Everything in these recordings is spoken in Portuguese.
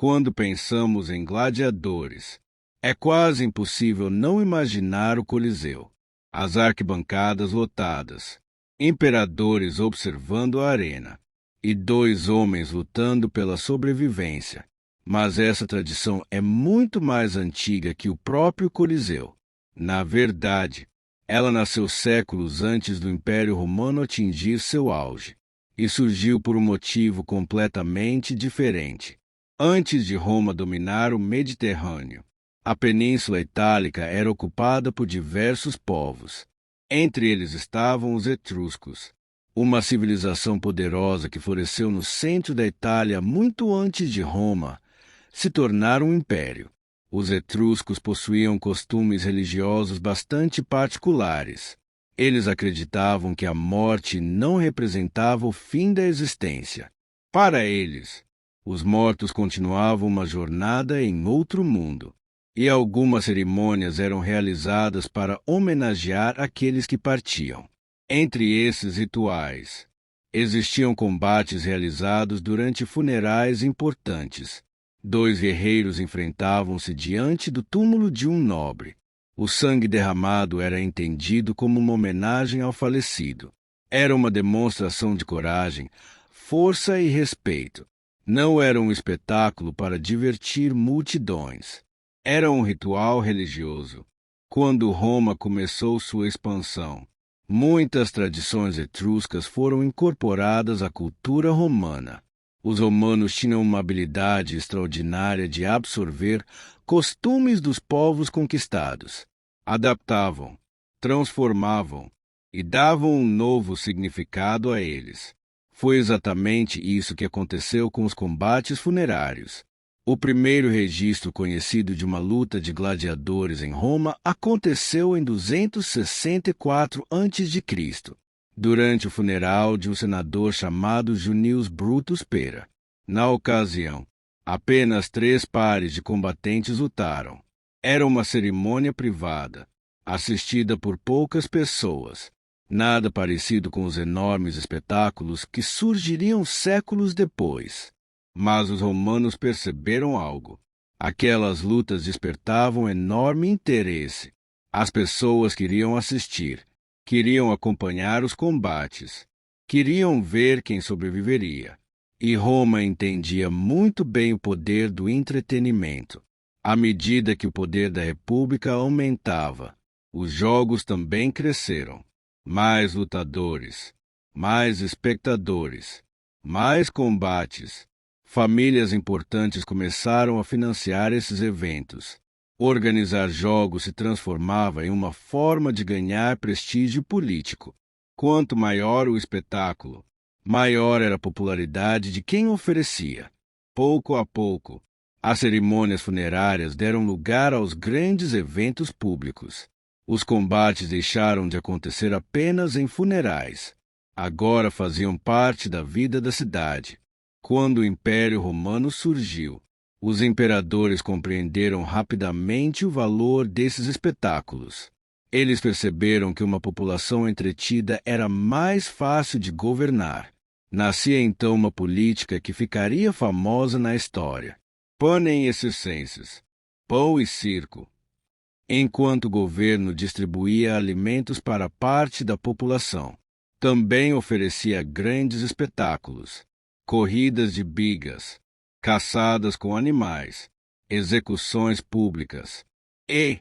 Quando pensamos em gladiadores, é quase impossível não imaginar o Coliseu, as arquibancadas lotadas, imperadores observando a arena e dois homens lutando pela sobrevivência. Mas essa tradição é muito mais antiga que o próprio Coliseu. Na verdade, ela nasceu séculos antes do Império Romano atingir seu auge e surgiu por um motivo completamente diferente. Antes de Roma dominar o Mediterrâneo, a Península Itálica era ocupada por diversos povos. Entre eles estavam os etruscos, uma civilização poderosa que floresceu no centro da Itália muito antes de Roma se tornar um império. Os etruscos possuíam costumes religiosos bastante particulares. Eles acreditavam que a morte não representava o fim da existência. Para eles, os mortos continuavam uma jornada em outro mundo, e algumas cerimônias eram realizadas para homenagear aqueles que partiam. Entre esses rituais, existiam combates realizados durante funerais importantes. Dois guerreiros enfrentavam-se diante do túmulo de um nobre. O sangue derramado era entendido como uma homenagem ao falecido. Era uma demonstração de coragem, força e respeito. Não era um espetáculo para divertir multidões. Era um ritual religioso. Quando Roma começou sua expansão, muitas tradições etruscas foram incorporadas à cultura romana. Os romanos tinham uma habilidade extraordinária de absorver costumes dos povos conquistados. Adaptavam, transformavam e davam um novo significado a eles. Foi exatamente isso que aconteceu com os combates funerários. O primeiro registro conhecido de uma luta de gladiadores em Roma aconteceu em 264 a.C., durante o funeral de um senador chamado Junius Brutus Pera. Na ocasião, apenas 3 pares de combatentes lutaram. Era uma cerimônia privada, assistida por poucas pessoas. Nada parecido com os enormes espetáculos que surgiriam séculos depois. Mas os romanos perceberam algo. Aquelas lutas despertavam enorme interesse. As pessoas queriam assistir, queriam acompanhar os combates, queriam ver quem sobreviveria. E Roma entendia muito bem o poder do entretenimento. À medida que o poder da República aumentava, os jogos também cresceram. Mais lutadores, mais espectadores, mais combates. Famílias importantes começaram a financiar esses eventos. Organizar jogos se transformava em uma forma de ganhar prestígio político. Quanto maior o espetáculo, maior era a popularidade de quem oferecia. Pouco a pouco, as cerimônias funerárias deram lugar aos grandes eventos públicos. Os combates deixaram de acontecer apenas em funerais. Agora faziam parte da vida da cidade. Quando o Império Romano surgiu, os imperadores compreenderam rapidamente o valor desses espetáculos. Eles perceberam que uma população entretida era mais fácil de governar. Nascia então uma política que ficaria famosa na história. Panem e circenses, pão e circo. Enquanto o governo distribuía alimentos para parte da população, também oferecia grandes espetáculos, corridas de bigas, caçadas com animais, execuções públicas e,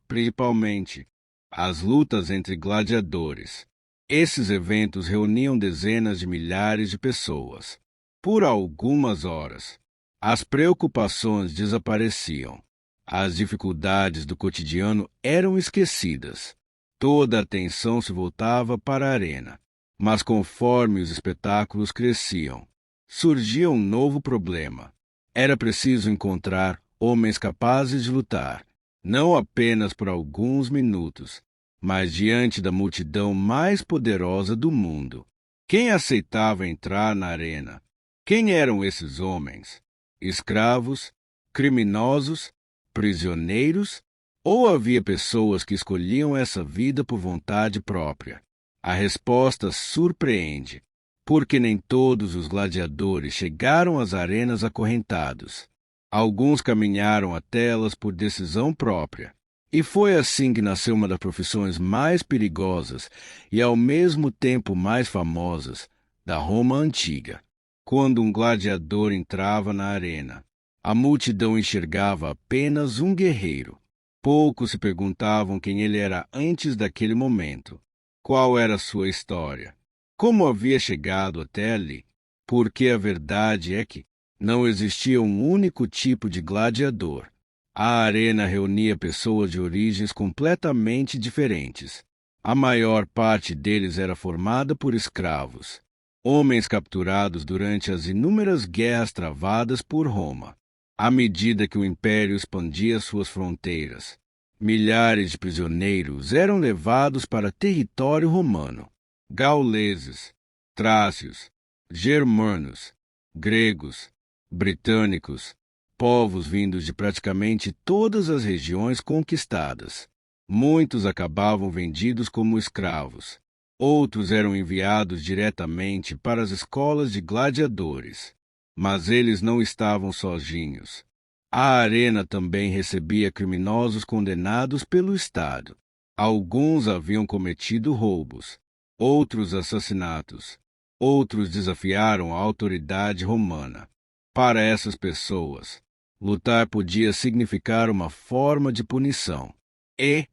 principalmente, as lutas entre gladiadores. Esses eventos reuniam dezenas de milhares de pessoas. Por algumas horas, as preocupações desapareciam. As dificuldades do cotidiano eram esquecidas. Toda a atenção se voltava para a arena. Mas conforme os espetáculos cresciam, surgia um novo problema. Era preciso encontrar homens capazes de lutar, não apenas por alguns minutos, mas diante da multidão mais poderosa do mundo. Quem aceitava entrar na arena? Quem eram esses homens? Escravos? Criminosos? Prisioneiros? Ou havia pessoas que escolhiam essa vida por vontade própria? A resposta surpreende, porque nem todos os gladiadores chegaram às arenas acorrentados. Alguns caminharam até elas por decisão própria. E foi assim que nasceu uma das profissões mais perigosas e ao mesmo tempo mais famosas da Roma antiga. Quando um gladiador entrava na arena, a multidão enxergava apenas um guerreiro. Poucos se perguntavam quem ele era antes daquele momento. Qual era a sua história? Como havia chegado até ali? Porque a verdade é que não existia um único tipo de gladiador. A arena reunia pessoas de origens completamente diferentes. A maior parte deles era formada por escravos, homens capturados durante as inúmeras guerras travadas por Roma. À medida que o império expandia suas fronteiras, milhares de prisioneiros eram levados para território romano. Gauleses, trácios, germanos, gregos, britânicos, povos vindos de praticamente todas as regiões conquistadas. Muitos acabavam vendidos como escravos. Outros eram enviados diretamente para as escolas de gladiadores. Mas eles não estavam sozinhos. A arena também recebia criminosos condenados pelo Estado. Alguns haviam cometido roubos, outros assassinatos, outros desafiaram a autoridade romana. Para essas pessoas, lutar podia significar uma forma de punição e,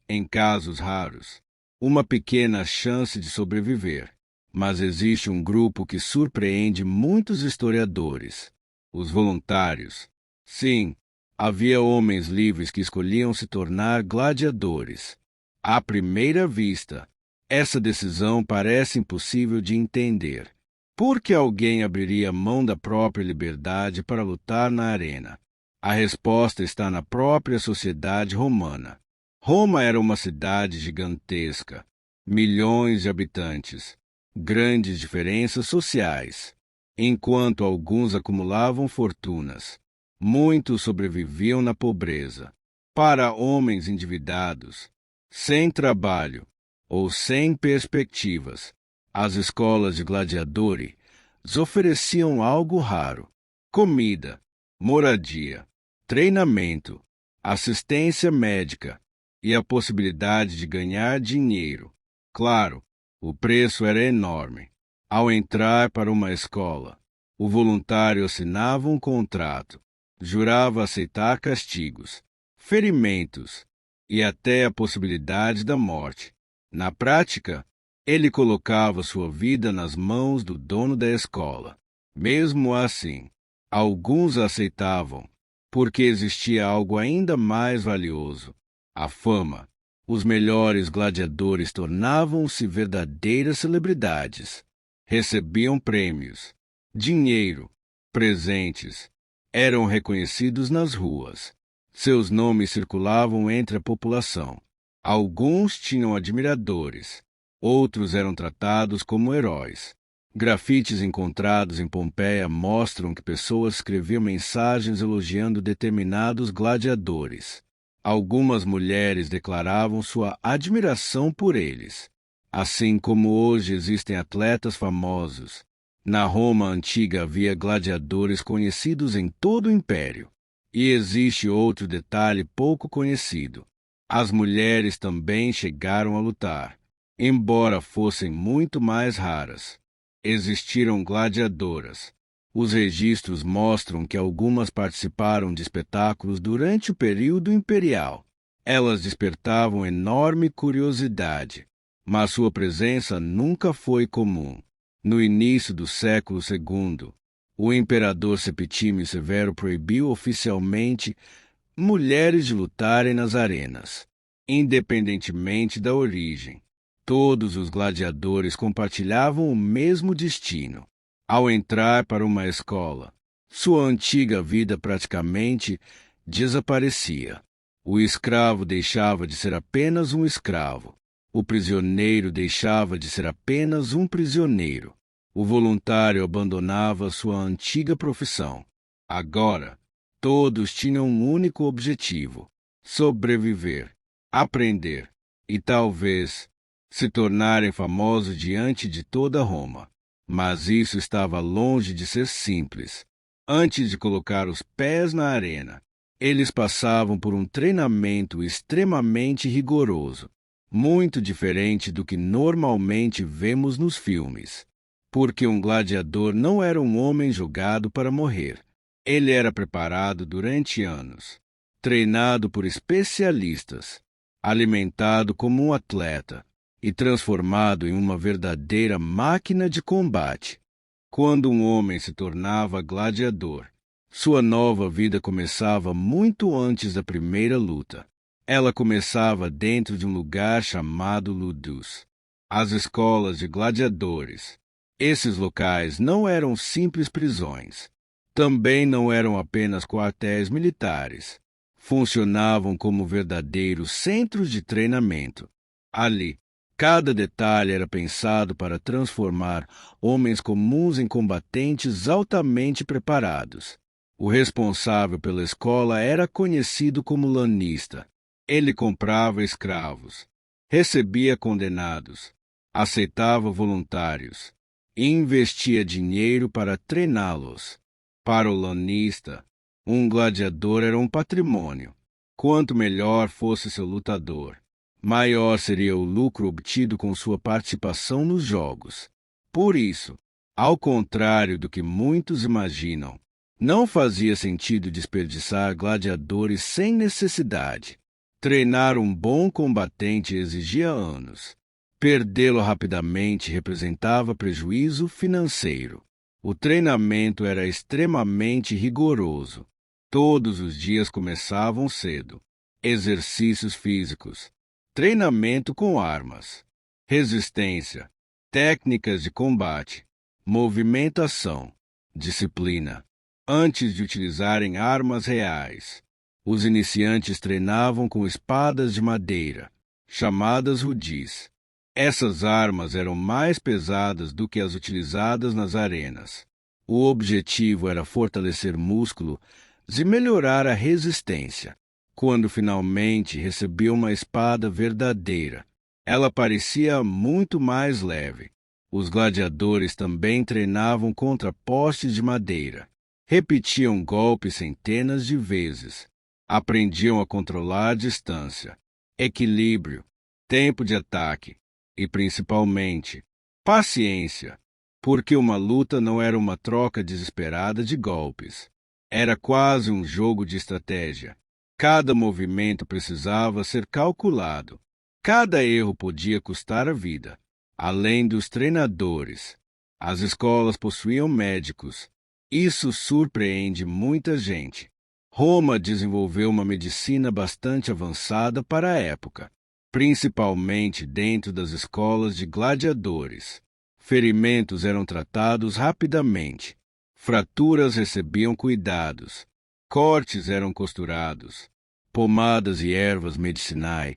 em casos raros, uma pequena chance de sobreviver. Mas existe um grupo que surpreende muitos historiadores: os voluntários. Sim, havia homens livres que escolhiam se tornar gladiadores. À primeira vista, essa decisão parece impossível de entender. Por que alguém abriria mão da própria liberdade para lutar na arena? A resposta está na própria sociedade romana. Roma era uma cidade gigantesca, milhões de habitantes, grandes diferenças sociais. Enquanto alguns acumulavam fortunas, muitos sobreviviam na pobreza. Para homens endividados, sem trabalho ou sem perspectivas, as escolas de gladiadores ofereciam algo raro: comida, moradia, treinamento, assistência médica e a possibilidade de ganhar dinheiro. Claro, o preço era enorme. Ao entrar para uma escola, o voluntário assinava um contrato, jurava aceitar castigos, ferimentos e até a possibilidade da morte. Na prática, ele colocava sua vida nas mãos do dono da escola. Mesmo assim, alguns aceitavam, porque existia algo ainda mais valioso: a fama. Os melhores gladiadores tornavam-se verdadeiras celebridades. Recebiam prêmios, dinheiro, presentes. Eram reconhecidos nas ruas. Seus nomes circulavam entre a população. Alguns tinham admiradores, outros eram tratados como heróis. Grafites encontrados em Pompeia mostram que pessoas escreviam mensagens elogiando determinados gladiadores. Algumas mulheres declaravam sua admiração por eles. Assim como hoje existem atletas famosos, na Roma antiga havia gladiadores conhecidos em todo o império. E existe outro detalhe pouco conhecido: as mulheres também chegaram a lutar, embora fossem muito mais raras. Existiram gladiadoras. Os registros mostram que algumas participaram de espetáculos durante o período imperial. Elas despertavam enorme curiosidade, mas sua presença nunca foi comum. No início do século II, o imperador Septímio Severo proibiu oficialmente mulheres de lutarem nas arenas, independentemente da origem. Todos os gladiadores compartilhavam o mesmo destino. Ao entrar para uma escola, sua antiga vida praticamente desaparecia. O escravo deixava de ser apenas um escravo. O prisioneiro deixava de ser apenas um prisioneiro. O voluntário abandonava sua antiga profissão. Agora, todos tinham um único objetivo: sobreviver, aprender e talvez se tornarem famosos diante de toda Roma. Mas isso estava longe de ser simples. Antes de colocar os pés na arena, eles passavam por um treinamento extremamente rigoroso, muito diferente do que normalmente vemos nos filmes. Porque um gladiador não era um homem julgado para morrer. Ele era preparado durante anos, treinado por especialistas, alimentado como um atleta e transformado em uma verdadeira máquina de combate. Quando um homem se tornava gladiador, sua nova vida começava muito antes da primeira luta. Ela começava dentro de um lugar chamado Ludus, as escolas de gladiadores. Esses locais não eram simples prisões. Também não eram apenas quartéis militares. Funcionavam como verdadeiros centros de treinamento. Ali, cada detalhe era pensado para transformar homens comuns em combatentes altamente preparados. O responsável pela escola era conhecido como lanista. Ele comprava escravos, recebia condenados, aceitava voluntários e investia dinheiro para treiná-los. Para o lanista, um gladiador era um patrimônio. Quanto melhor fosse seu lutador, maior seria o lucro obtido com sua participação nos jogos. Por isso, ao contrário do que muitos imaginam, não fazia sentido desperdiçar gladiadores sem necessidade. Treinar um bom combatente exigia anos. Perdê-lo rapidamente representava prejuízo financeiro. O treinamento era extremamente rigoroso. Todos os dias começavam cedo. Exercícios físicos, treinamento com armas, resistência, técnicas de combate, movimentação, disciplina. Antes de utilizarem armas reais, os iniciantes treinavam com espadas de madeira, chamadas rudis. Essas armas eram mais pesadas do que as utilizadas nas arenas. O objetivo era fortalecer músculos e melhorar a resistência. Quando finalmente recebiam uma espada verdadeira, ela parecia muito mais leve. Os gladiadores também treinavam contra postes de madeira. Repetiam golpes centenas de vezes. Aprendiam a controlar a distância, equilíbrio, tempo de ataque e, principalmente, paciência, porque uma luta não era uma troca desesperada de golpes. Era quase um jogo de estratégia. Cada movimento precisava ser calculado. Cada erro podia custar a vida. Além dos treinadores, as escolas possuíam médicos. Isso surpreende muita gente. Roma desenvolveu uma medicina bastante avançada para a época, principalmente dentro das escolas de gladiadores. Ferimentos eram tratados rapidamente. Fraturas recebiam cuidados. Cortes eram costurados. Pomadas e ervas medicinais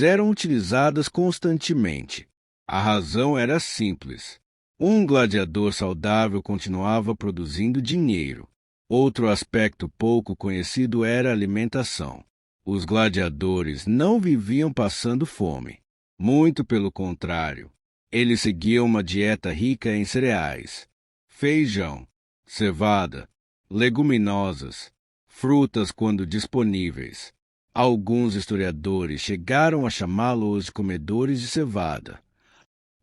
eram utilizadas constantemente. A razão era simples. Um gladiador saudável continuava produzindo dinheiro. Outro aspecto pouco conhecido era a alimentação. Os gladiadores não viviam passando fome. Muito pelo contrário. Eles seguiam uma dieta rica em cereais, feijão, cevada, leguminosas, frutas quando disponíveis. Alguns historiadores chegaram a chamá-los de comedores de cevada.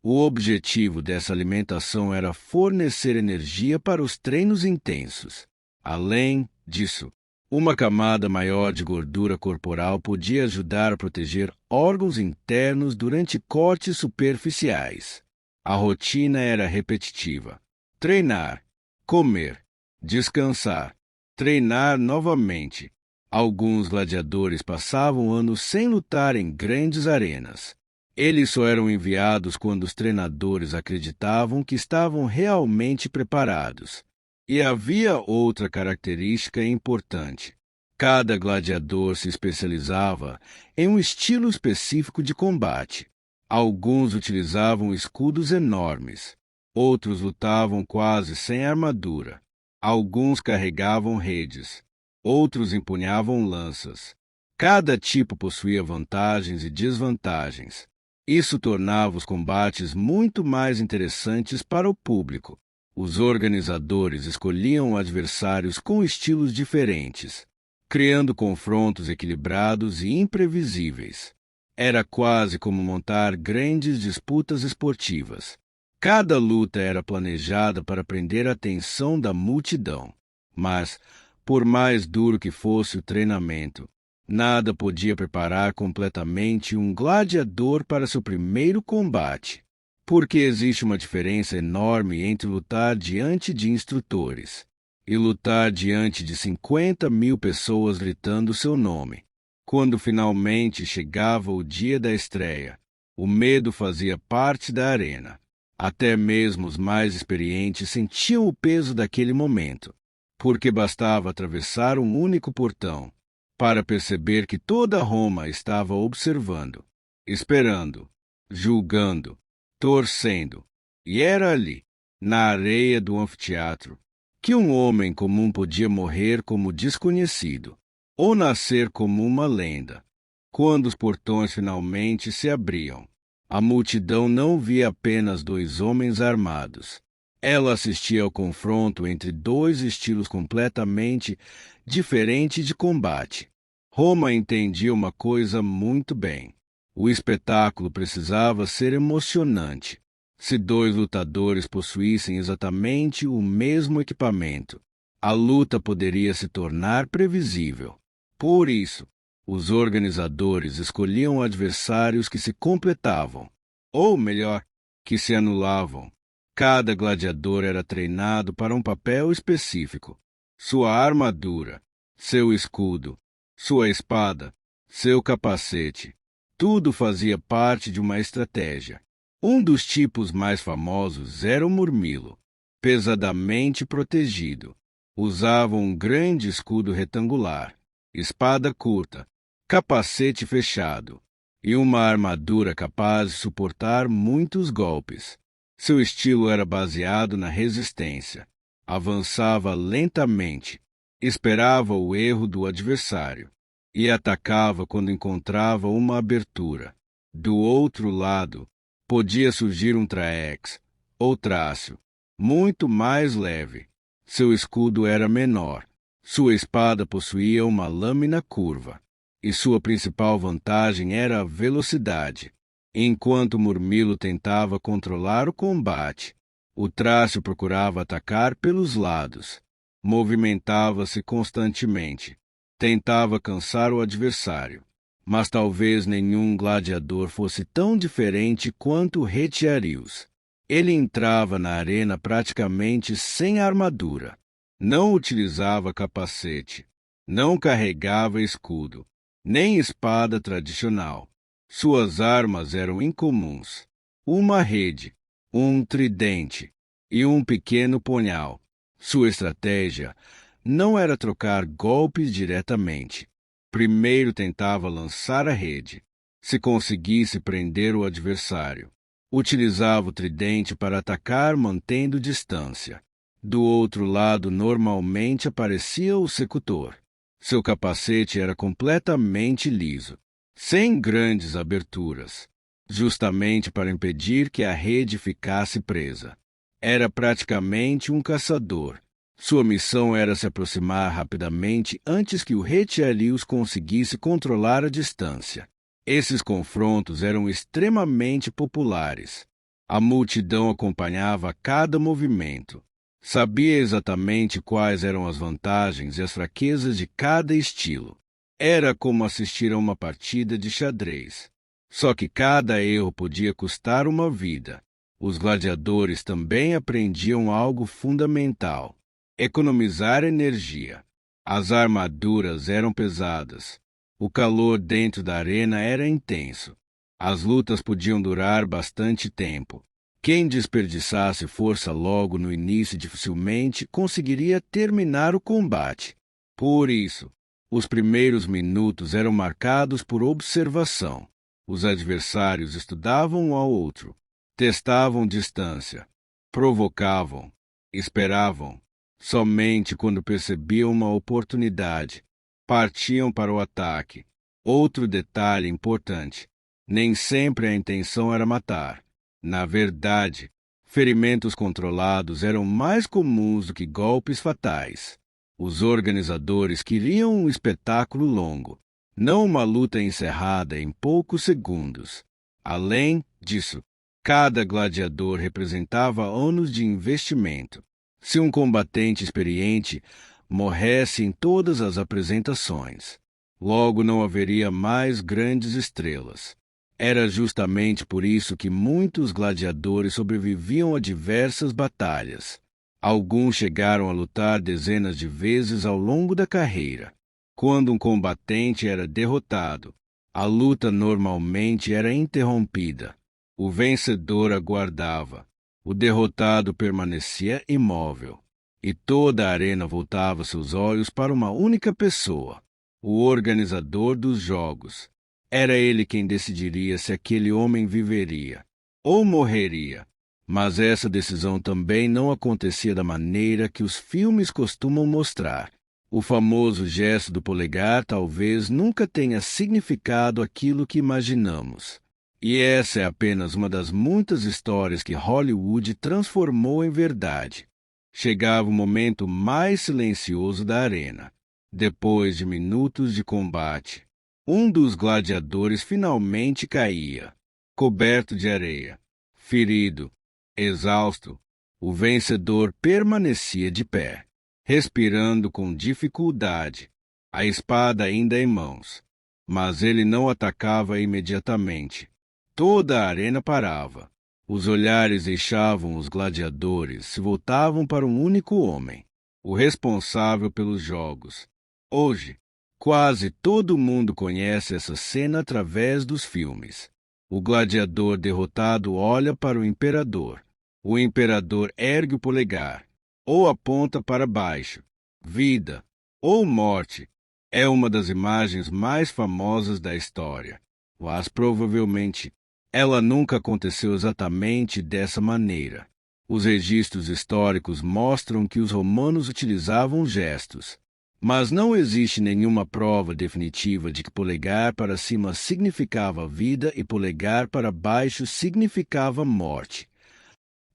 O objetivo dessa alimentação era fornecer energia para os treinos intensos. Além disso, uma camada maior de gordura corporal podia ajudar a proteger órgãos internos durante cortes superficiais. A rotina era repetitiva: treinar, comer, descansar, treinar novamente. Alguns gladiadores passavam anos sem lutar em grandes arenas. Eles só eram enviados quando os treinadores acreditavam que estavam realmente preparados. E havia outra característica importante. Cada gladiador se especializava em um estilo específico de combate. Alguns utilizavam escudos enormes. Outros lutavam quase sem armadura. Alguns carregavam redes. Outros empunhavam lanças. Cada tipo possuía vantagens e desvantagens. Isso tornava os combates muito mais interessantes para o público. Os organizadores escolhiam adversários com estilos diferentes, criando confrontos equilibrados e imprevisíveis. Era quase como montar grandes disputas esportivas. Cada luta era planejada para prender a atenção da multidão. Mas, por mais duro que fosse o treinamento, nada podia preparar completamente um gladiador para seu primeiro combate. Porque existe uma diferença enorme entre lutar diante de instrutores e lutar diante de 50.000 pessoas gritando seu nome. Quando finalmente chegava o dia da estreia, o medo fazia parte da arena. Até mesmo os mais experientes sentiam o peso daquele momento, porque bastava atravessar um único portão para perceber que toda Roma estava observando, esperando, julgando, torcendo. E era ali, na areia do anfiteatro, que um homem comum podia morrer como desconhecido, ou nascer como uma lenda. Quando os portões finalmente se abriam, a multidão não via apenas dois homens armados. Ela assistia ao confronto entre dois estilos completamente diferentes de combate. Roma entendia uma coisa muito bem. O espetáculo precisava ser emocionante. Se dois lutadores possuíssem exatamente o mesmo equipamento, a luta poderia se tornar previsível. Por isso, os organizadores escolhiam adversários que se completavam, ou melhor, que se anulavam. Cada gladiador era treinado para um papel específico. Sua armadura, seu escudo, sua espada, seu capacete. Tudo fazia parte de uma estratégia. Um dos tipos mais famosos era o Murmilo, pesadamente protegido. Usava um grande escudo retangular, espada curta, capacete fechado e uma armadura capaz de suportar muitos golpes. Seu estilo era baseado na resistência. Avançava lentamente, esperava o erro do adversário e atacava quando encontrava uma abertura. Do outro lado, podia surgir um Traex ou Trácio, muito mais leve. Seu escudo era menor. Sua espada possuía uma lâmina curva, e sua principal vantagem era a velocidade. Enquanto Murmilo tentava controlar o combate, o Trácio procurava atacar pelos lados. Movimentava-se constantemente. Tentava cansar o adversário. Mas talvez nenhum gladiador fosse tão diferente quanto Retiarius. Ele entrava na arena praticamente sem armadura. Não utilizava capacete, não carregava escudo, nem espada tradicional. Suas armas eram incomuns: uma rede, um tridente e um pequeno punhal. Sua estratégia não era trocar golpes diretamente. Primeiro tentava lançar a rede. Se conseguisse prender o adversário, utilizava o tridente para atacar mantendo distância. Do outro lado, normalmente aparecia o secutor. Seu capacete era completamente liso, sem grandes aberturas, justamente para impedir que a rede ficasse presa. Era praticamente um caçador. Sua missão era se aproximar rapidamente antes que o Retiarius conseguisse controlar a distância. Esses confrontos eram extremamente populares. A multidão acompanhava cada movimento. Sabia exatamente quais eram as vantagens e as fraquezas de cada estilo. Era como assistir a uma partida de xadrez. Só que cada erro podia custar uma vida. Os gladiadores também aprendiam algo fundamental: economizar energia. As armaduras eram pesadas. O calor dentro da arena era intenso. As lutas podiam durar bastante tempo. Quem desperdiçasse força logo no início dificilmente conseguiria terminar o combate. Por isso, os primeiros minutos eram marcados por observação. Os adversários estudavam um ao outro, testavam distância, provocavam, esperavam. Somente quando percebiam uma oportunidade, partiam para o ataque. Outro detalhe importante: nem sempre a intenção era matar. Na verdade, Ferimentos controlados eram mais comuns do que golpes fatais. Os organizadores queriam um espetáculo longo, não uma luta encerrada em poucos segundos. Além disso, cada gladiador representava anos de investimento. Se um combatente experiente morresse em todas as apresentações, logo não haveria mais grandes estrelas. Era justamente por isso que muitos gladiadores sobreviviam a diversas batalhas. Alguns chegaram a lutar dezenas de vezes ao longo da carreira. Quando um combatente era derrotado, a luta normalmente era interrompida. O vencedor aguardava. O derrotado permanecia imóvel. E toda a arena voltava seus olhos para uma única pessoa, o organizador dos jogos. Era ele quem decidiria se aquele homem viveria ou morreria. Mas essa decisão também não acontecia da maneira que os filmes costumam mostrar. O famoso gesto do polegar talvez nunca tenha significado aquilo que imaginamos. E essa é apenas uma das muitas histórias que Hollywood transformou em verdade. Chegava o momento mais silencioso da arena. Depois de minutos de combate, um dos gladiadores finalmente caía, coberto de areia. Ferido, exausto, o vencedor permanecia de pé, respirando com dificuldade, a espada ainda em mãos. Mas ele não atacava imediatamente. Toda a arena parava. Os olhares deixavam os gladiadores, se voltavam para um único homem, o responsável pelos jogos. Hoje, quase todo mundo conhece essa cena através dos filmes. O gladiador derrotado olha para o imperador. O imperador ergue o polegar, ou aponta para baixo. Vida ou morte é uma das imagens mais famosas da história, mas provavelmente ela nunca aconteceu exatamente dessa maneira. Os registros históricos mostram que os romanos utilizavam gestos, mas não existe nenhuma prova definitiva de que polegar para cima significava vida e polegar para baixo significava morte.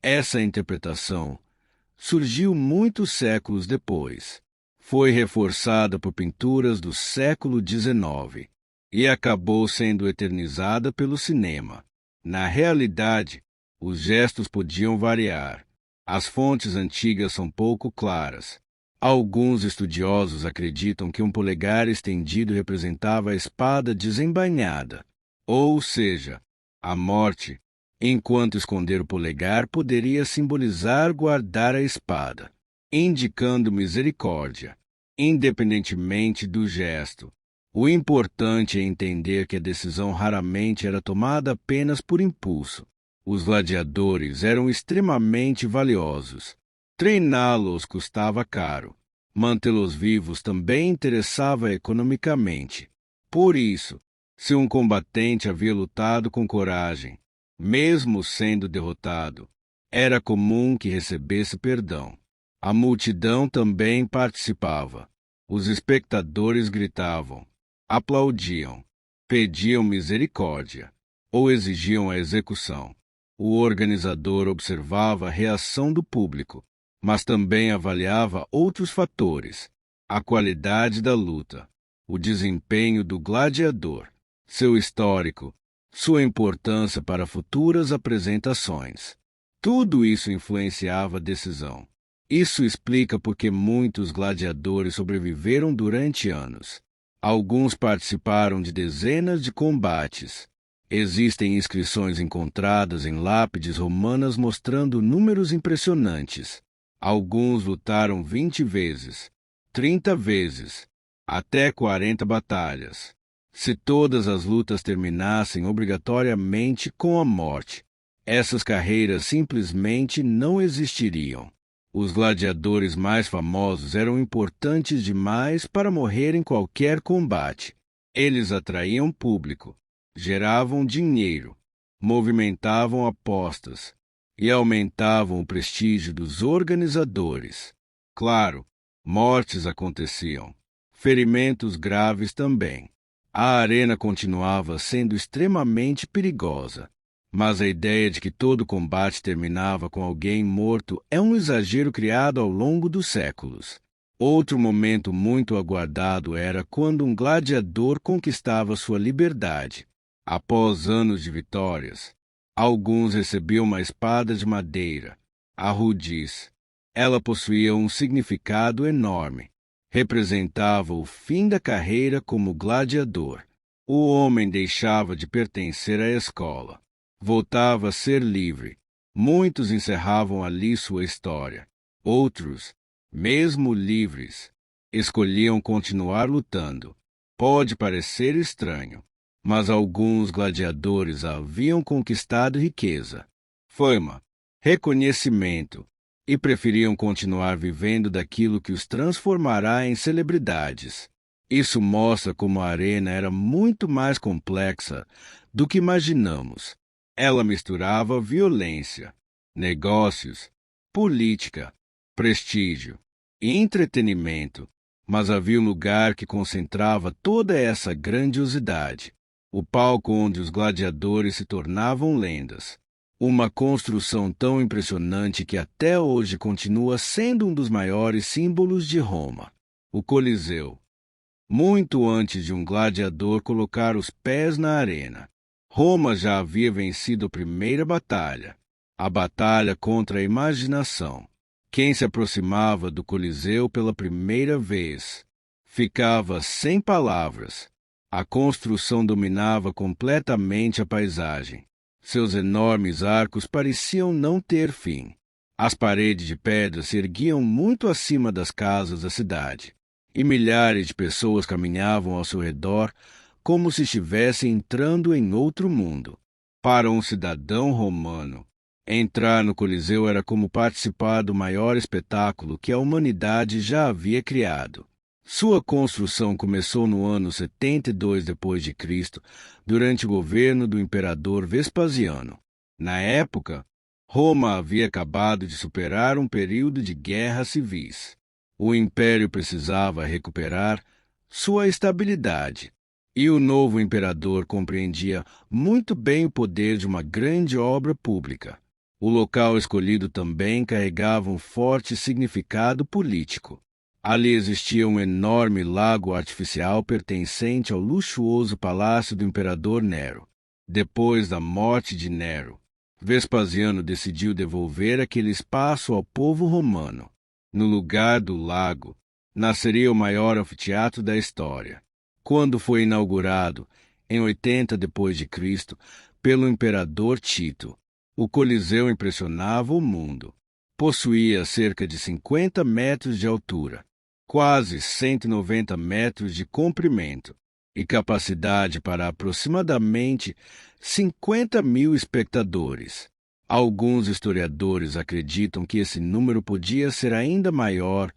Essa interpretação surgiu muitos séculos depois. Foi reforçada por pinturas do século XIX e acabou sendo eternizada pelo cinema. Na realidade, os gestos podiam variar. As fontes antigas são pouco claras. Alguns estudiosos acreditam que um polegar estendido representava a espada desembainhada, ou seja, a morte, enquanto esconder o polegar poderia simbolizar guardar a espada, indicando misericórdia, independentemente do gesto. O importante é entender que a decisão raramente era tomada apenas por impulso. Os gladiadores eram extremamente valiosos. Treiná-los custava caro. Mantê-los vivos também interessava economicamente. Por isso, se um combatente havia lutado com coragem, mesmo sendo derrotado, era comum que recebesse perdão. A multidão também participava. Os espectadores gritavam, aplaudiam, pediam misericórdia ou exigiam a execução. O organizador observava a reação do público, mas também avaliava outros fatores: a qualidade da luta, o desempenho do gladiador, seu histórico, sua importância para futuras apresentações. Tudo isso influenciava a decisão. Isso explica por que muitos gladiadores sobreviveram durante anos. Alguns participaram de dezenas de combates. Existem inscrições encontradas em lápides romanas mostrando números impressionantes. Alguns lutaram 20 vezes, 30 vezes, até 40 batalhas. Se todas as lutas terminassem obrigatoriamente com a morte, essas carreiras simplesmente não existiriam. Os gladiadores mais famosos eram importantes demais para morrer em qualquer combate. Eles atraíam público, geravam dinheiro, movimentavam apostas e aumentavam o prestígio dos organizadores. Claro, mortes aconteciam, ferimentos graves também. A arena continuava sendo extremamente perigosa, Mas a ideia de que todo combate terminava com alguém morto é um exagero criado ao longo dos séculos. Outro momento muito aguardado era quando um gladiador conquistava sua liberdade. Após anos de vitórias, alguns recebiam uma espada de madeira, a rudis. Ela possuía um significado enorme. Representava o fim da carreira como gladiador. O homem deixava de pertencer à escola. Voltava a ser livre. Muitos encerravam ali sua história. Outros, mesmo livres, escolhiam continuar lutando. Pode parecer estranho, mas alguns gladiadores haviam conquistado riqueza, fama, reconhecimento e preferiam continuar vivendo daquilo que os transformará em celebridades. Isso mostra como a arena era muito mais complexa do que imaginamos. Ela misturava violência, negócios, política, prestígio e entretenimento, mas havia um lugar que concentrava toda essa grandiosidade, o palco onde os gladiadores se tornavam lendas. Uma construção tão impressionante que até hoje continua sendo um dos maiores símbolos de Roma, o Coliseu. Muito antes de um gladiador colocar os pés na arena, Roma já havia vencido a primeira batalha, a batalha contra a imaginação. Quem se aproximava do Coliseu pela primeira vez ficava sem palavras. A construção dominava completamente a paisagem. Seus enormes arcos pareciam não ter fim. As paredes de pedra se erguiam muito acima das casas da cidade, e milhares de pessoas caminhavam ao seu redor como se estivessem entrando em outro mundo. Para um cidadão romano, entrar no Coliseu era como participar do maior espetáculo que a humanidade já havia criado. Sua construção começou no ano 72 d.C., durante o governo do imperador Vespasiano. Na época, Roma havia acabado de superar um período de guerras civis. O império precisava recuperar sua estabilidade, e o novo imperador compreendia muito bem o poder de uma grande obra pública. O local escolhido também carregava um forte significado político. Ali existia um enorme lago artificial pertencente ao luxuoso palácio do imperador Nero. Depois da morte de Nero, Vespasiano decidiu devolver aquele espaço ao povo romano. No lugar do lago, nasceria o maior anfiteatro da história. Quando foi inaugurado, em 80 d.C., pelo imperador Tito, o Coliseu impressionava o mundo. Possuía cerca de 50 metros de altura, quase 190 metros de comprimento e capacidade para aproximadamente 50.000 espectadores. Alguns historiadores acreditam que esse número podia ser ainda maior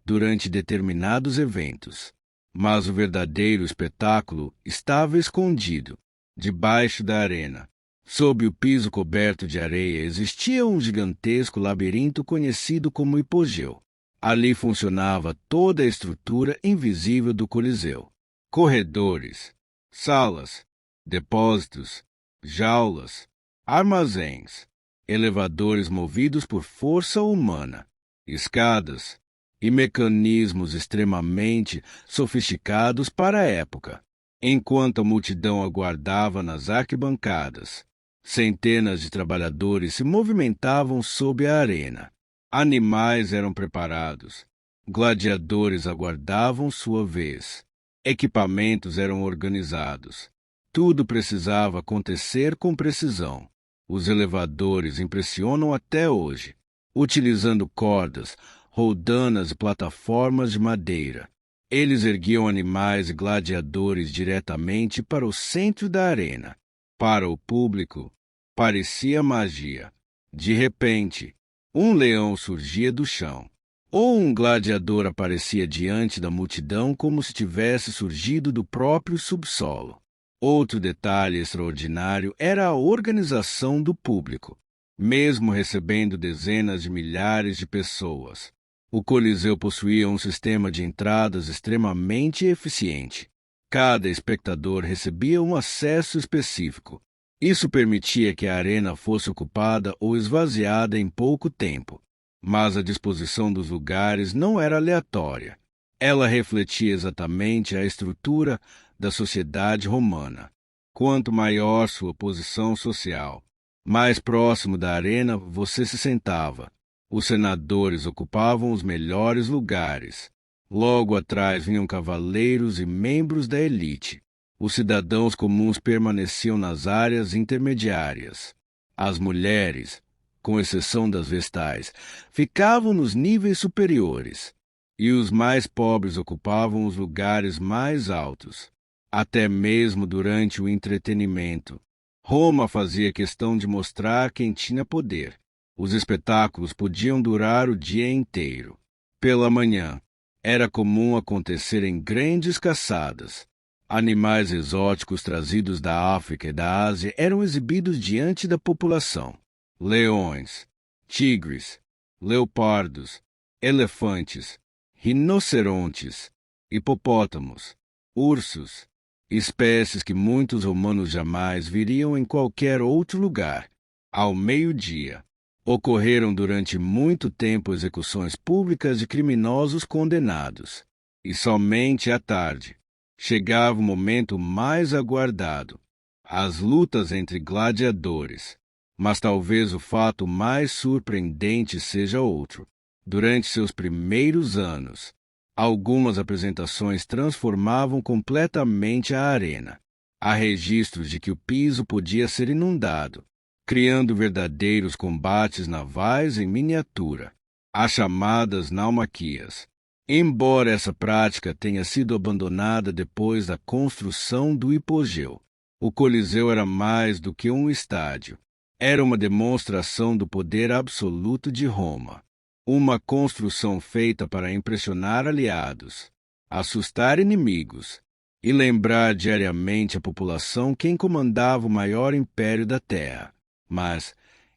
durante determinados eventos. Mas o verdadeiro espetáculo estava escondido, debaixo da arena. Sob o piso coberto de areia existia um gigantesco labirinto conhecido como hipogeu. Ali funcionava toda a estrutura invisível do Coliseu. Corredores, salas, depósitos, jaulas, armazéns, elevadores movidos por força humana, escadas e mecanismos extremamente sofisticados para a época. Enquanto a multidão aguardava nas arquibancadas, centenas de trabalhadores se movimentavam sob a arena. Animais eram preparados, gladiadores aguardavam sua vez, equipamentos eram organizados. Tudo precisava acontecer com precisão. Os elevadores impressionam até hoje, utilizando cordas, roldanas e plataformas de madeira. Eles erguiam animais e gladiadores diretamente para o centro da arena. Para o público, parecia magia. De repente, um leão surgia do chão, ou um gladiador aparecia diante da multidão como se tivesse surgido do próprio subsolo. Outro detalhe extraordinário era a organização do público. Mesmo recebendo dezenas de milhares de pessoas, o Coliseu possuía um sistema de entradas extremamente eficiente. Cada espectador recebia um acesso específico, Isso permitia que a arena fosse ocupada ou esvaziada em pouco tempo, mas a disposição dos lugares não era aleatória. Ela refletia exatamente a estrutura da sociedade romana. Quanto maior sua posição social, mais próximo da arena você se sentava. Os senadores ocupavam os melhores lugares. Logo atrás vinham cavaleiros e membros da elite. Os cidadãos comuns permaneciam nas áreas intermediárias. As mulheres, com exceção das vestais, ficavam nos níveis superiores, e os mais pobres ocupavam os lugares mais altos. Até mesmo durante o entretenimento, Roma fazia questão de mostrar quem tinha poder. Os espetáculos podiam durar o dia inteiro. Pela manhã, era comum acontecerem grandes caçadas. Animais exóticos trazidos da África e da Ásia eram exibidos diante da população. Leões, tigres, leopardos, elefantes, rinocerontes, hipopótamos, ursos, espécies que muitos romanos jamais viriam em qualquer outro lugar. Ao meio-dia, ocorreram durante muito tempo execuções públicas de criminosos condenados. E somente à tarde chegava o momento mais aguardado, as lutas entre gladiadores. Mas talvez o fato mais surpreendente seja outro. Durante seus primeiros anos, algumas apresentações transformavam completamente a arena. Há registros de que o piso podia ser inundado, criando verdadeiros combates navais em miniatura, as chamadas naumaquias. Embora essa prática tenha sido abandonada depois da construção do hipogeu, o Coliseu era mais do que um estádio. Era uma demonstração do poder absoluto de Roma. Uma construção feita para impressionar aliados, assustar inimigos e lembrar diariamente a população quem comandava o maior império da Terra. Mas,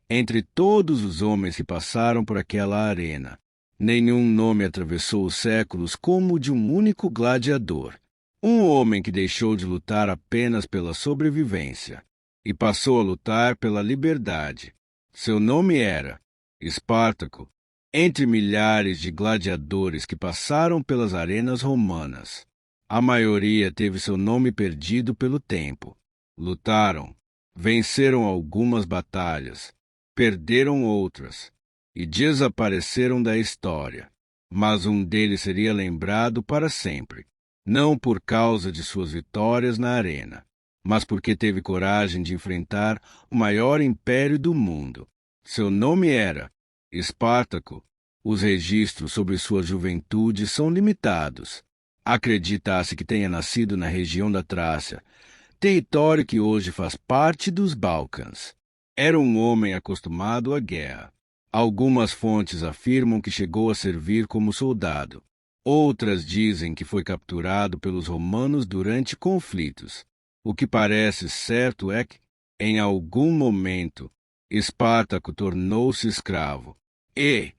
entre todos os homens que passaram por aquela arena, nenhum nome atravessou os séculos como o de um único gladiador. Um homem que deixou de lutar apenas pela sobrevivência e passou a lutar pela liberdade. Seu nome era Espartaco. Entre milhares de gladiadores que passaram pelas arenas romanas, a maioria teve seu nome perdido pelo tempo. Lutaram, venceram algumas batalhas, perderam outras e desapareceram da história. Mas um deles seria lembrado para sempre, não por causa de suas vitórias na arena, mas porque teve coragem de enfrentar o maior império do mundo. Seu nome era Espartaco. Os registros sobre sua juventude são limitados. Acredita-se que tenha nascido na região da Trácia, território que hoje faz parte dos Balcãs. Era um homem acostumado à guerra. Algumas fontes afirmam que chegou a servir como soldado. Outras dizem que foi capturado pelos romanos durante conflitos. O que parece certo é que, em algum momento, Espartaco tornou-se escravo e,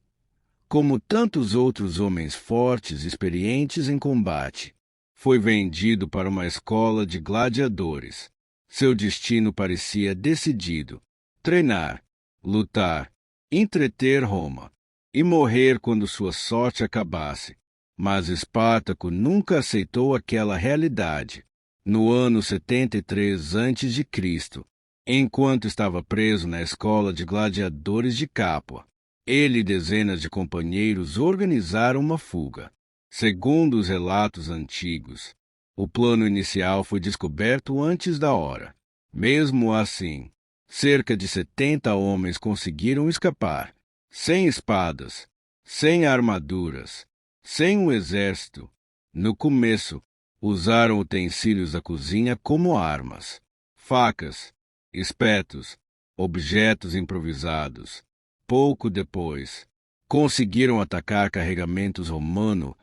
como tantos outros homens fortes e experientes em combate, foi vendido para uma escola de gladiadores. Seu destino parecia decidido: treinar, lutar, entreter Roma e morrer quando sua sorte acabasse. Mas Espartaco nunca aceitou aquela realidade. No ano 73 a.C., enquanto estava preso na escola de gladiadores de Capua, ele e dezenas de companheiros organizaram uma fuga. Segundo os relatos antigos, o plano inicial foi descoberto antes da hora. Mesmo assim, cerca de 70 homens conseguiram escapar, sem espadas, sem armaduras, sem um exército. No começo, usaram utensílios da cozinha como armas, facas, espetos, objetos improvisados. Pouco depois, conseguiram atacar carregamentos romanos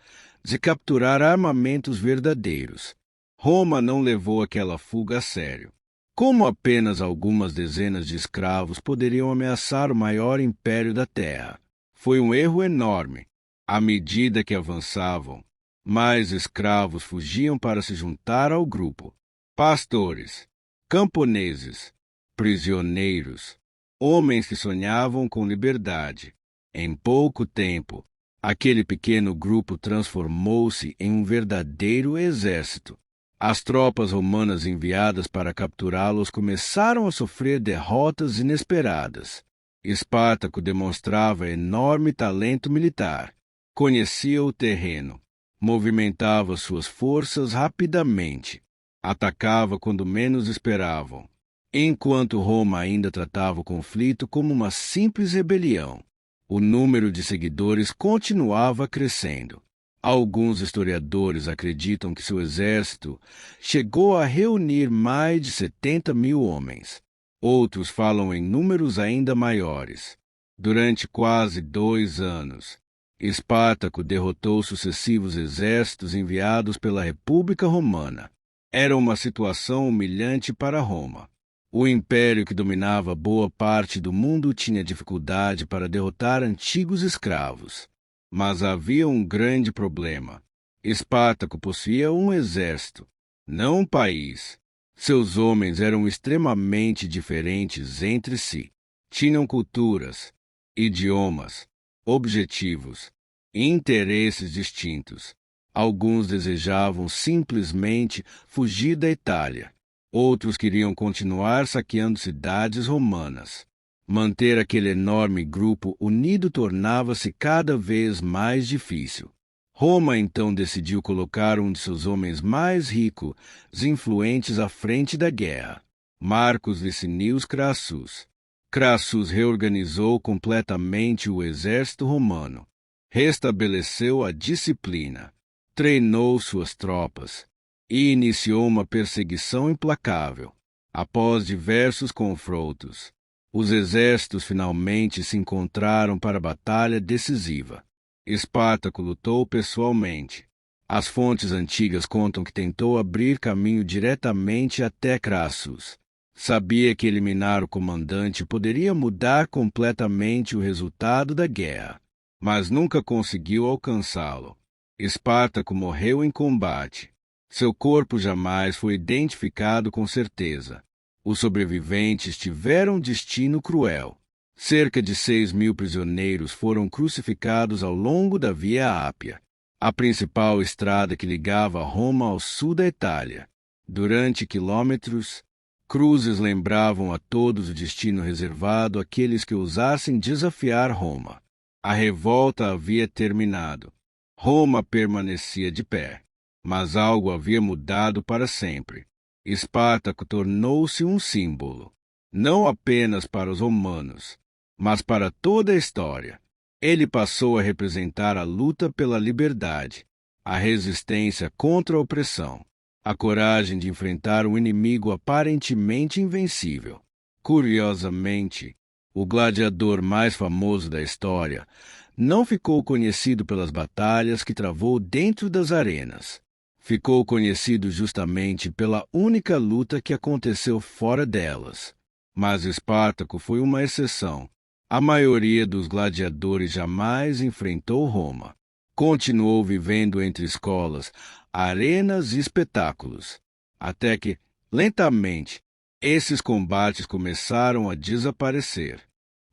e capturar armamentos verdadeiros. Roma não levou aquela fuga a sério. Como apenas algumas dezenas de escravos poderiam ameaçar o maior império da Terra? Foi um erro enorme. À medida que avançavam, mais escravos fugiam para se juntar ao grupo. Pastores, camponeses, prisioneiros, homens que sonhavam com liberdade. Em pouco tempo, aquele pequeno grupo transformou-se em um verdadeiro exército. As tropas romanas enviadas para capturá-los começaram a sofrer derrotas inesperadas. Espartaco demonstrava enorme talento militar. Conhecia o terreno, movimentava suas forças rapidamente, atacava quando menos esperavam, enquanto Roma ainda tratava o conflito como uma simples rebelião. O número de seguidores continuava crescendo. Alguns historiadores acreditam que seu exército chegou a reunir mais de 70.000 homens. Outros falam em números ainda maiores. Durante quase 2 anos, Espartaco derrotou sucessivos exércitos enviados pela República Romana. Era uma situação humilhante para Roma. O império que dominava boa parte do mundo tinha dificuldade para derrotar antigos escravos. Mas havia um grande problema. Espartaco possuía um exército, não um país. Seus homens eram extremamente diferentes entre si. Tinham culturas, idiomas, objetivos e interesses distintos. Alguns desejavam simplesmente fugir da Itália. Outros queriam continuar saqueando cidades romanas. Manter aquele enorme grupo unido tornava-se cada vez mais difícil. Roma então decidiu colocar um de seus homens mais ricos e influentes à frente da guerra, Marcus Licinius Crassus. Crassus reorganizou completamente o exército romano, restabeleceu a disciplina, treinou suas tropas e iniciou uma perseguição implacável. Após diversos confrontos, os exércitos finalmente se encontraram para a batalha decisiva. Espartaco lutou pessoalmente. As fontes antigas contam que tentou abrir caminho diretamente até Crassus. Sabia que eliminar o comandante poderia mudar completamente o resultado da guerra, mas nunca conseguiu alcançá-lo. Espartaco morreu em combate. Seu corpo jamais foi identificado com certeza. Os sobreviventes tiveram um destino cruel. Cerca de 6.000 prisioneiros foram crucificados ao longo da Via Ápia, a principal estrada que ligava Roma ao sul da Itália. Durante quilômetros, cruzes lembravam a todos o destino reservado àqueles que ousassem desafiar Roma. A revolta havia terminado. Roma permanecia de pé, mas algo havia mudado para sempre. Espartaco tornou-se um símbolo, não apenas para os romanos, mas para toda a história. Ele passou a representar a luta pela liberdade, a resistência contra a opressão, a coragem de enfrentar um inimigo aparentemente invencível. Curiosamente, o gladiador mais famoso da história não ficou conhecido pelas batalhas que travou dentro das arenas. Ficou conhecido justamente pela única luta que aconteceu fora delas. Mas Espartaco foi uma exceção. A maioria dos gladiadores jamais enfrentou Roma. Continuou vivendo entre escolas, arenas e espetáculos, até que, lentamente, esses combates começaram a desaparecer.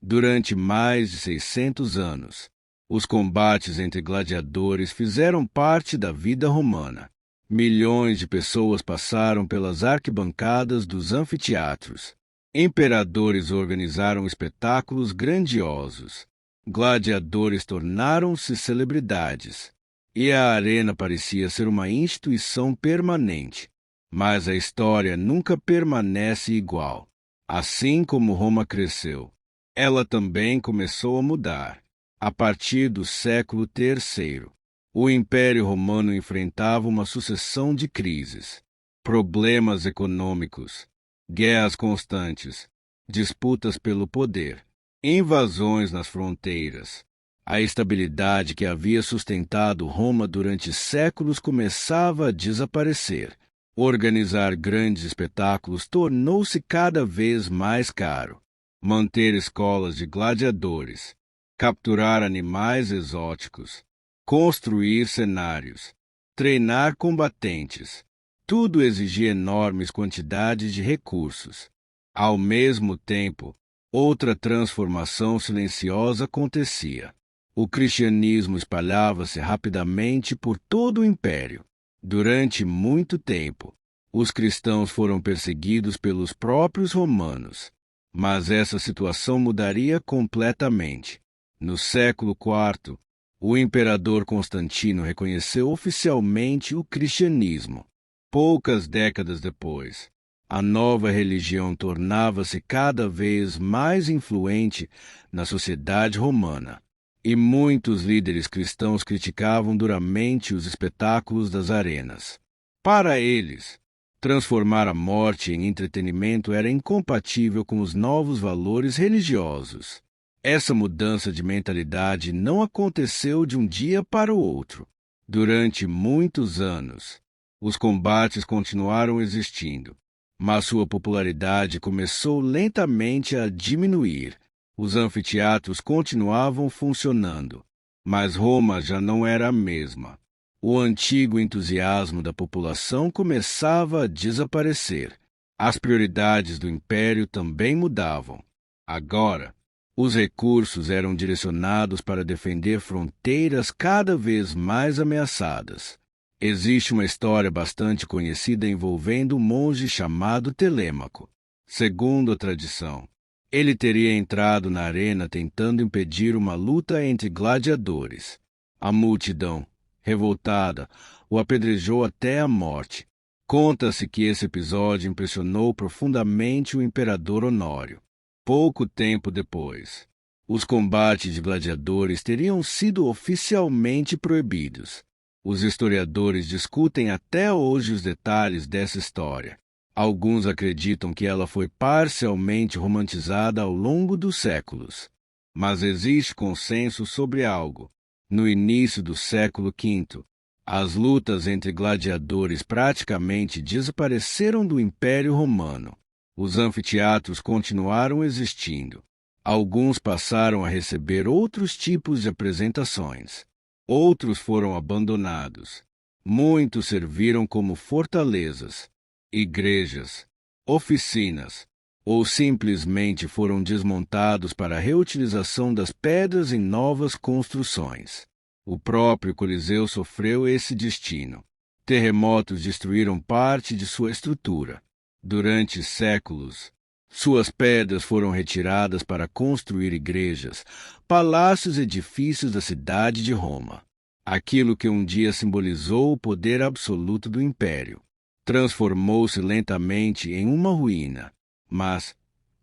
Durante mais de 600 anos, os combates entre gladiadores fizeram parte da vida romana. Milhões de pessoas passaram pelas arquibancadas dos anfiteatros. Imperadores organizaram espetáculos grandiosos. Gladiadores tornaram-se celebridades. E a arena parecia ser uma instituição permanente. Mas a história nunca permanece igual. Assim como Roma cresceu, ela também começou a mudar. A partir do século III, o Império Romano enfrentava uma sucessão de crises, problemas econômicos, guerras constantes, disputas pelo poder, invasões nas fronteiras. A estabilidade que havia sustentado Roma durante séculos começava a desaparecer. Organizar grandes espetáculos tornou-se cada vez mais caro. Manter escolas de gladiadores, capturar animais exóticos, construir cenários, treinar combatentes, tudo exigia enormes quantidades de recursos. Ao mesmo tempo, outra transformação silenciosa acontecia. O cristianismo espalhava-se rapidamente por todo o império. Durante muito tempo, os cristãos foram perseguidos pelos próprios romanos. Mas essa situação mudaria completamente. No século IV, o imperador Constantino reconheceu oficialmente o cristianismo. Poucas décadas depois, a nova religião tornava-se cada vez mais influente na sociedade romana, e muitos líderes cristãos criticavam duramente os espetáculos das arenas. Para eles, transformar a morte em entretenimento era incompatível com os novos valores religiosos. Essa mudança de mentalidade não aconteceu de um dia para o outro. Durante muitos anos, os combates continuaram existindo, mas sua popularidade começou lentamente a diminuir. Os anfiteatros continuavam funcionando, mas Roma já não era a mesma. O antigo entusiasmo da população começava a desaparecer. As prioridades do império também mudavam. Agora, os recursos eram direcionados para defender fronteiras cada vez mais ameaçadas. Existe uma história bastante conhecida envolvendo um monge chamado Telêmaco. Segundo a tradição, ele teria entrado na arena tentando impedir uma luta entre gladiadores. A multidão, revoltada, o apedrejou até a morte. Conta-se que esse episódio impressionou profundamente o imperador Honório. Pouco tempo depois, os combates de gladiadores teriam sido oficialmente proibidos. Os historiadores discutem até hoje os detalhes dessa história. Alguns acreditam que ela foi parcialmente romantizada ao longo dos séculos. Mas existe consenso sobre algo. No início do século V, as lutas entre gladiadores praticamente desapareceram do Império Romano. Os anfiteatros continuaram existindo. Alguns passaram a receber outros tipos de apresentações. Outros foram abandonados. Muitos serviram como fortalezas, igrejas, oficinas, ou simplesmente foram desmontados para a reutilização das pedras em novas construções. O próprio Coliseu sofreu esse destino. Terremotos destruíram parte de sua estrutura. Durante séculos, suas pedras foram retiradas para construir igrejas, palácios e edifícios da cidade de Roma. Aquilo que um dia simbolizou o poder absoluto do império transformou-se lentamente em uma ruína. Mas,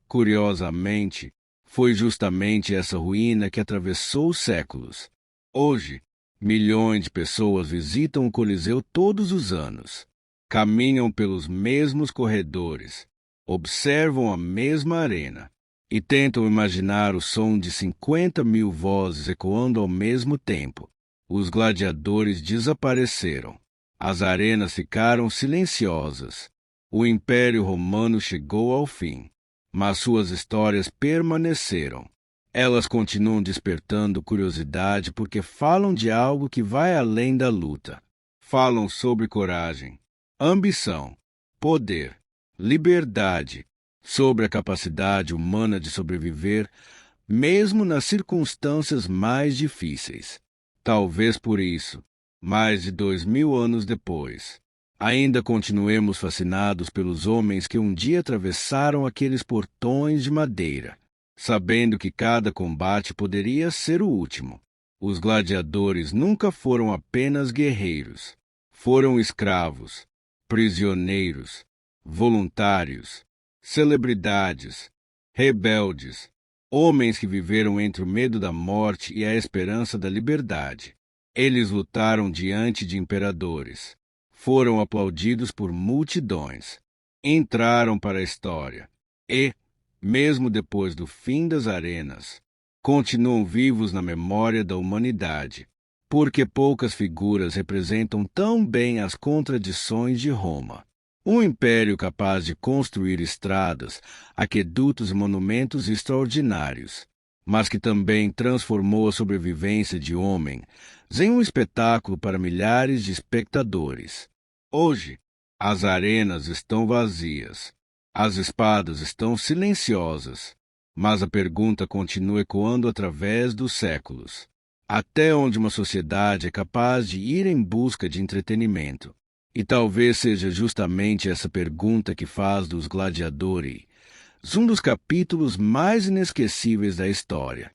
curiosamente, foi justamente essa ruína que atravessou os séculos. Hoje, milhões de pessoas visitam o Coliseu todos os anos, caminham pelos mesmos corredores, observam a mesma arena e tentam imaginar o som de 50.000 vozes ecoando ao mesmo tempo. Os gladiadores desapareceram. As arenas ficaram silenciosas. O Império Romano chegou ao fim, mas suas histórias permaneceram. Elas continuam despertando curiosidade porque falam de algo que vai além da luta. Falam sobre coragem, ambição, poder, liberdade, sobre a capacidade humana de sobreviver, mesmo nas circunstâncias mais difíceis. Talvez por isso, mais de 2000 anos depois, ainda continuemos fascinados pelos homens que um dia atravessaram aqueles portões de madeira, sabendo que cada combate poderia ser o último. Os gladiadores nunca foram apenas guerreiros. Foram escravos, prisioneiros, voluntários, celebridades, rebeldes, homens que viveram entre o medo da morte e a esperança da liberdade. Eles lutaram diante de imperadores, foram aplaudidos por multidões, entraram para a história e, mesmo depois do fim das arenas, continuam vivos na memória da humanidade, porque poucas figuras representam tão bem as contradições de Roma. Um império capaz de construir estradas, aquedutos e monumentos extraordinários, mas que também transformou a sobrevivência de homens em um espetáculo para milhares de espectadores. Hoje, as arenas estão vazias. As espadas estão silenciosas, mas a pergunta continua ecoando através dos séculos. Até onde uma sociedade é capaz de ir em busca de entretenimento? E talvez seja justamente essa pergunta que faz dos Gladiadores um dos capítulos mais inesquecíveis da história.